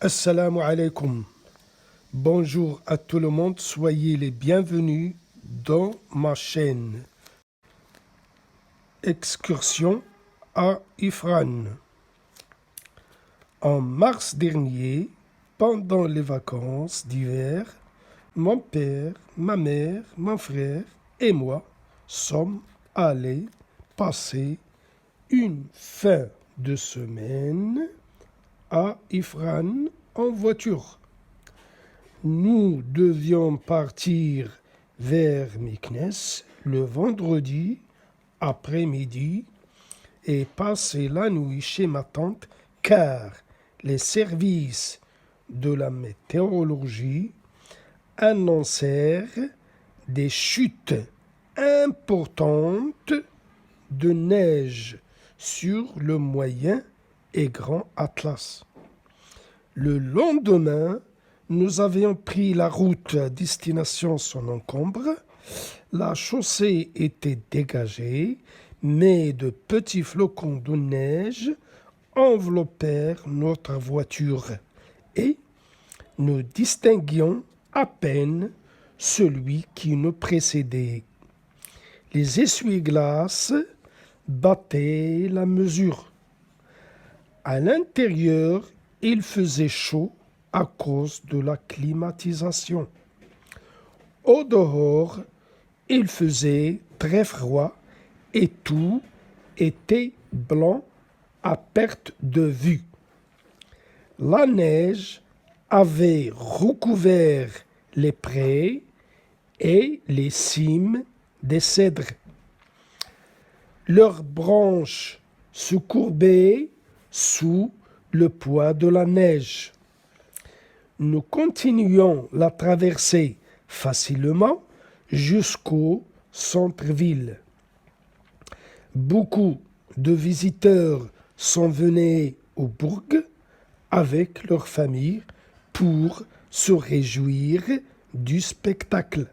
Assalamu alaikum. Bonjour à tout le monde, soyez les bienvenus dans ma chaîne. Excursion à Ifrane. En mars dernier, pendant les vacances d'hiver, mon père, ma mère, mon frère et moi sommes allés passer une fin de semaine à Ifrane en voiture. Nous devions partir vers Meknès le vendredi après-midi et passer la nuit chez ma tante car les services de la météorologie annoncèrent des chutes importantes de neige sur le moyen et grand Atlas. Le lendemain, nous avions pris la route à destination sans encombre. La chaussée était dégagée, mais de petits flocons de neige enveloppèrent notre voiture et nous distinguions à peine celui qui nous précédait. Les essuie-glaces battaient la mesure. À l'intérieur, il faisait chaud à cause de la climatisation. Au dehors, il faisait très froid et tout était blanc à perte de vue. La neige avait recouvert les prés et les cimes des cèdres. Leurs branches se courbaient sous le poids de la neige. Nous continuions la traversée facilement jusqu'au centre-ville. Beaucoup de visiteurs s'en venaient au bourg avec leur famille pour se réjouir du spectacle.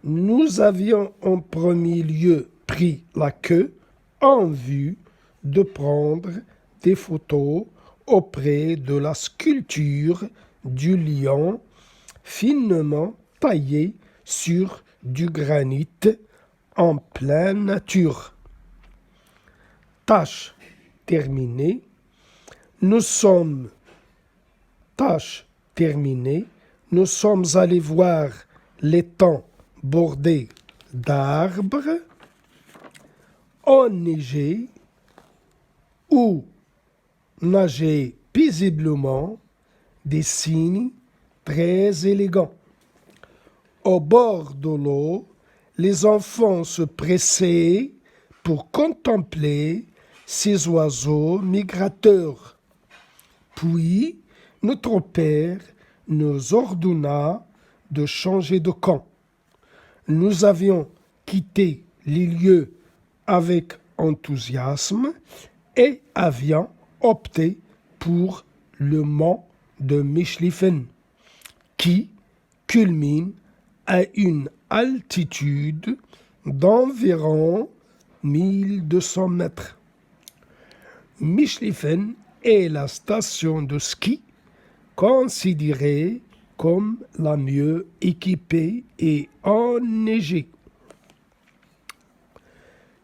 Nous avions en premier lieu pris la queue en vue de prendre des photos auprès de la sculpture du lion finement taillé sur du granit en pleine nature. Tâche terminée. Nous sommes allés voir l'étang bordé d'arbres enneigés où nageaient paisiblement des cygnes très élégants. Au bord de l'eau, les enfants se pressaient pour contempler ces oiseaux migrateurs. Puis, notre père nous ordonna de changer de camp. Nous avions quitté les lieux avec enthousiasme et avions opté pour le mont de Michlingen, qui culmine à une altitude d'environ 1200 mètres. Michlingen est la station de ski considérée comme la mieux équipée et enneigée.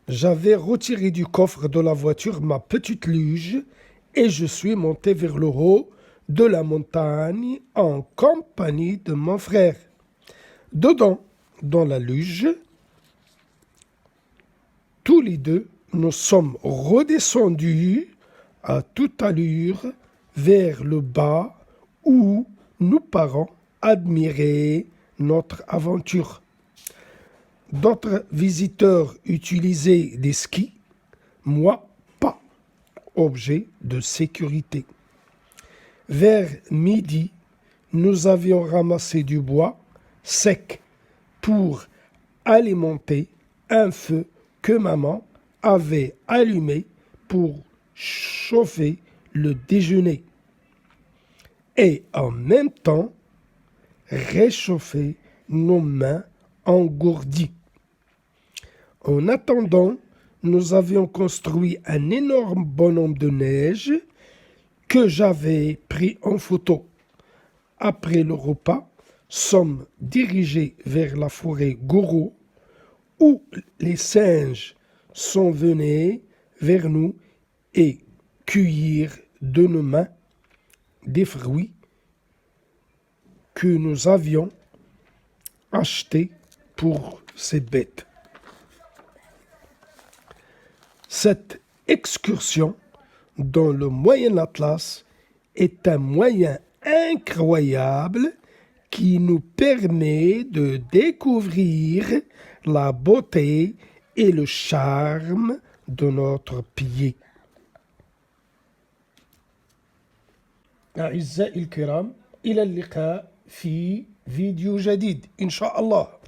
J'avais retiré du coffre de la voiture ma petite luge et je suis monté vers le haut de la montagne en compagnie de mon frère. Dedans, dans la luge, tous les deux, nous sommes redescendus à toute allure vers le bas où nos parents admiraient notre aventure. D'autres visiteurs utilisaient des skis, moi pas, objet de sécurité. Vers midi, nous avions ramassé du bois sec pour alimenter un feu que maman avait allumé pour chauffer le déjeuner et en même temps réchauffer nos mains engourdies. En attendant, nous avions construit un énorme bonhomme de neige que j'avais pris en photo. Après le repas, sommes dirigés vers la forêt Goro où les singes sont venus vers nous et cueillir de nos mains des fruits que nous avions achetés pour ces bêtes. Cette excursion dans le Moyen Atlas est un moyen incroyable qui nous permet de découvrir la beauté et le charme de notre pays. أعزائي الكرام، إلى اللقاء في فيديو جديد إن شاء الله.